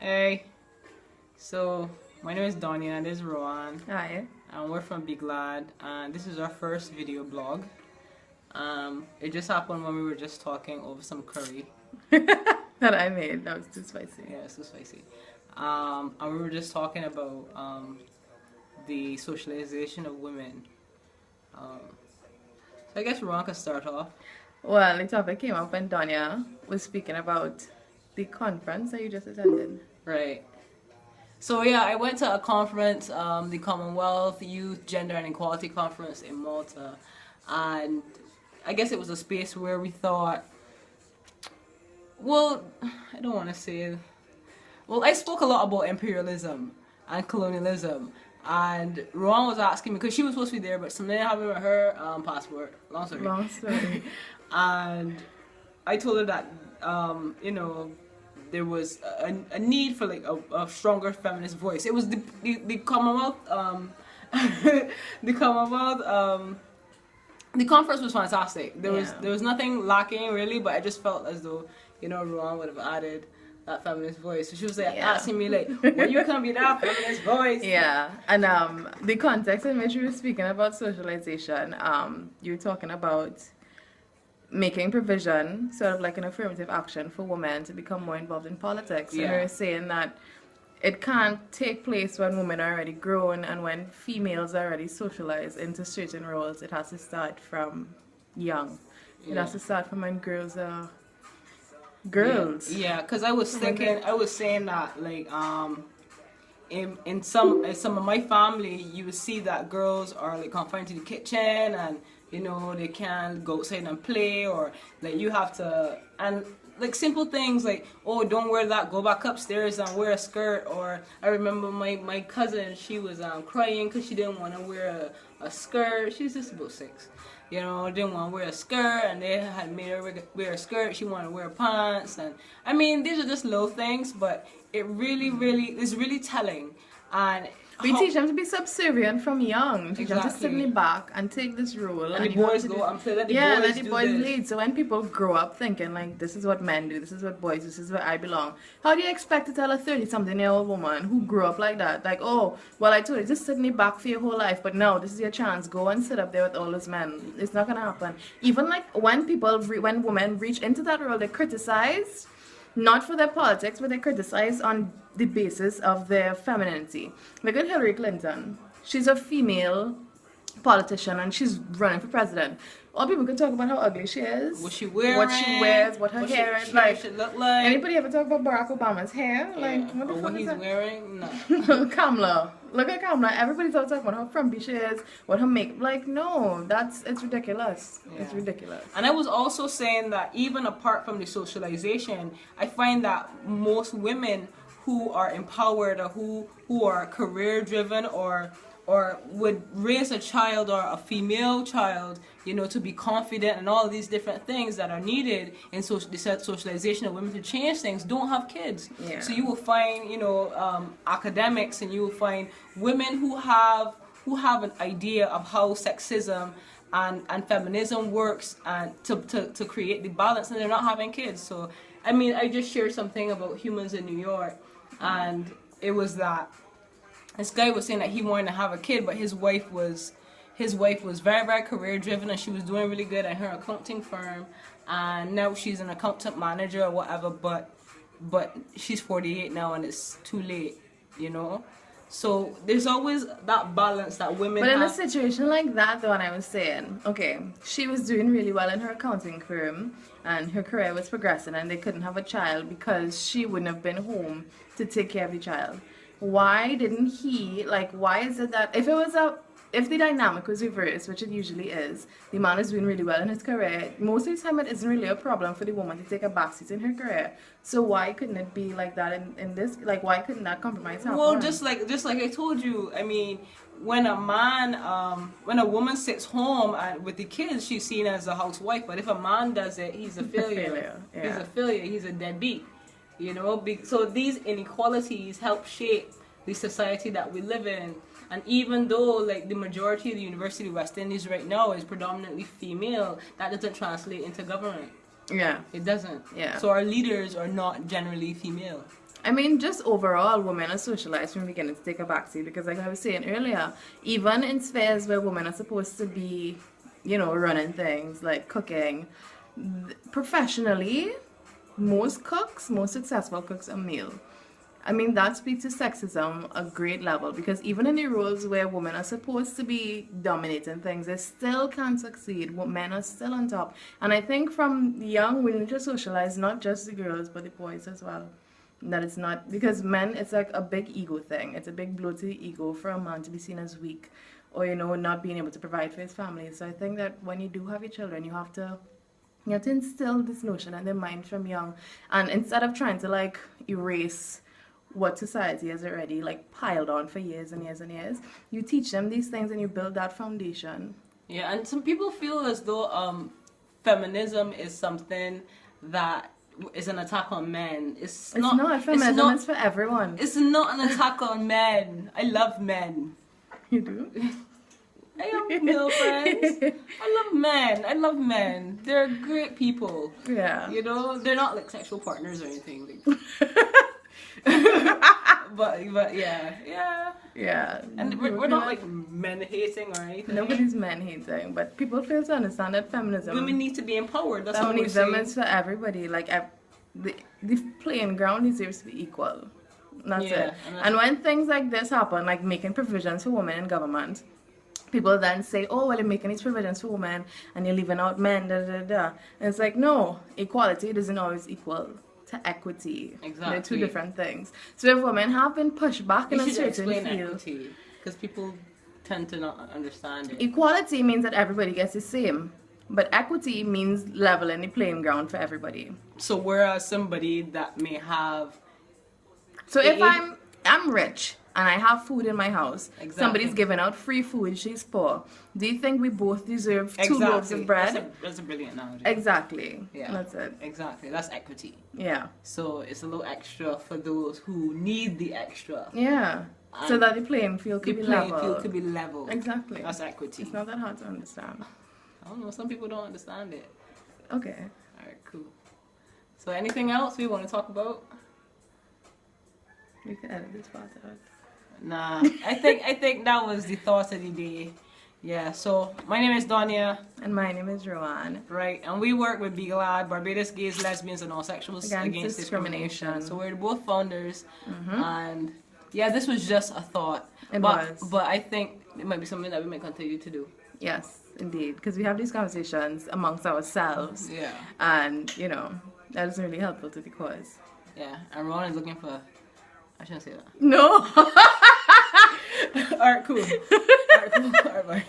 Hey, so my name is Donnie and this is Rowan, Hi. and we're from Big Lad, and this is our first video blog. It just happened when we were just talking over some curry. That I made. That was too spicy. Yeah, it's so spicy. And we were just talking about the socialization of women. So I guess Rowan can start off. Well, the topic came up when Donya was speaking about the conference that you just attended. Right. So yeah, I went to a conference, the Commonwealth Youth Gender and Equality Conference in Malta, and I guess it was a space where we thought, well, I don't want to say, well, I spoke a lot about imperialism and colonialism, and Rowan was asking me, because she was supposed to be there, but something happened with her passport, long story. Long story. And I told her that, there was a need for like a stronger feminist voice. It was the Commonwealth, the Commonwealth, the conference was fantastic. There was nothing lacking really, but I just felt as though, Rowan would have added that feminist voice. So she was like asking me like, when you gonna be that feminist voice? Yeah, and the context in which you were speaking about socialization, you were talking about making provision, sort of like an affirmative action for women to become more involved in politics. And you're saying that it can't take place when women are already grown and when females are already socialized into certain roles. It has to start from young. It has to start from when girls are girls. Yeah, because I was saying that like in some of my family, you would see that girls are like confined to the kitchen and they can't go outside and play, or like you have to, and like simple things like, oh, don't wear that, go back upstairs and wear a skirt. Or I remember my cousin, she was crying because she didn't want to wear a skirt. She was just about 6, didn't want to wear a skirt, and they had made her wear a skirt. She wanted to wear pants, and I mean these are just little things, but it really is really telling. And we teach them to be subservient from young. Teach them to sit in the back and take this role. And the boys go and play. Let the boys lead. So when people grow up thinking like, this is what men do, this is what boys do, this is where I belong, how do you expect to tell a 30-something-year-old woman who grew up like that, like, oh, well, I told you, just sit in the back for your whole life, but no, this is your chance. Go and sit up there with all those men. It's not gonna happen. Even like when women reach into that role, they criticize. Not for their politics, but they criticize on the basis of their femininity. Look at Hillary Clinton. She's a female politician and she's running for president. All people can talk about how ugly she is, what she wears, what her hair is like. Should look like. Anybody ever talk about Barack Obama's hair? Like, what the fuck what is he's that? wearing? No. Kamala. Look at Kamala. Everybody's always talking about how frumpy she is, what her makeup. Like, no, it's ridiculous. Yeah. It's ridiculous. And I was also saying that even apart from the socialization, I find that most women who are empowered or who are career driven or would raise a child or a female child, to be confident and all these different things that are needed in the socialization of women to change things, don't have kids. Yeah. So you will find, academics, and you will find women who have an idea of how sexism and feminism works, and to create the balance, and they're not having kids. So I mean, I just shared something about humans in New York, and it was that this guy was saying that he wanted to have a kid, but his wife was very, very career driven, and she was doing really good at her accounting firm, and now she's an accountant manager or whatever, but she's 48 now and it's too late, So there's always that balance that women But in have. a situation like that, the one I was saying, okay, she was doing really well in her accounting firm and her career was progressing and they couldn't have a child because she wouldn't have been home to take care of the child. Why didn't he, like, why is it that if the dynamic was reversed, which it usually is, the man is doing really well in his career, most of the time it isn't really a problem for the woman to take a backseat in her career. So why couldn't it be like that in this, like, why couldn't that compromise happen? Well, just like I told you, I mean, when a woman sits home with the kids, she's seen as a housewife, but if a man does it, he's a failure. Yeah. He's a failure, he's a deadbeat. So these inequalities help shape the society that we live in. And even though like the majority of the University of West Indies right now is predominantly female, that doesn't translate into government. Yeah. It doesn't. Yeah. So our leaders are not generally female. I mean, just overall, women are socialized from the beginning to take a backseat because, like I was saying earlier, even in spheres where women are supposed to be, running things like cooking, professionally, most successful cooks are male. I mean, that speaks to sexism a great level because even in the roles where women are supposed to be dominating things, they still can't succeed. Men are still on top. And I think from young, we need to socialize not just the girls, but the boys as well. That it's not, because men, it's like a big ego thing. It's a big blow to the ego for a man to be seen as weak or, not being able to provide for his family. So I think that when you do have your children, you have to instill this notion in their mind from young. And instead of trying to, like, erase what society has already, like, piled on for years and years and years, you teach them these things and you build that foundation. Yeah, and some people feel as though feminism is something that is an attack on men. It's not. Feminism is for everyone. It's not an attack on men. I love men. You do? I have male friends. I love men. They're great people. Yeah. They're not like sexual partners or anything. but yeah. And we're not like men hating or anything. Nobody's men hating, but people fail to understand that feminism. Women need to be empowered. That's feminism is for everybody. Like the playing ground deserves to be equal. That's it. And when things like this happen, like making provisions for women in government, people then say, oh, well, you're making these provisions for women and you're leaving out men, da da da. And it's like, no, equality doesn't always equal to equity. Exactly. They're two different things. So if women have been pushed back in a certain field, because people tend to not understand it. Equality means that everybody gets the same, but equity means leveling the playing ground for everybody. So whereas somebody that may have, so if I'm rich and I have food in my house, somebody's giving out free food, she's poor. Do you think we both deserve 2 loaves of bread? That's a brilliant analogy. Exactly. Yeah. That's it. Exactly. That's equity. Yeah. So it's a little extra for those who need the extra. Yeah. So that the playing field could be level. The playing field could be level. Exactly. That's equity. It's not that hard to understand. I don't know. Some people don't understand it. Okay. All right. Cool. So anything else we want to talk about? We could edit this part out. Nah, I think that was the thought of the day. Yeah, so my name is Donia. And my name is Rowan. Right, and we work with Be Glad, Barbados Gays, Lesbians, and All Sexuals Against Discrimination. So we're both founders, and yeah, this was just a thought. But I think it might be something that we might continue to do. Yes, indeed, because we have these conversations amongst ourselves. Yeah. And, that is really helpful to the cause. Yeah, and Rowan is looking for... I shouldn't say that. No. Alright, cool. Alright, bye.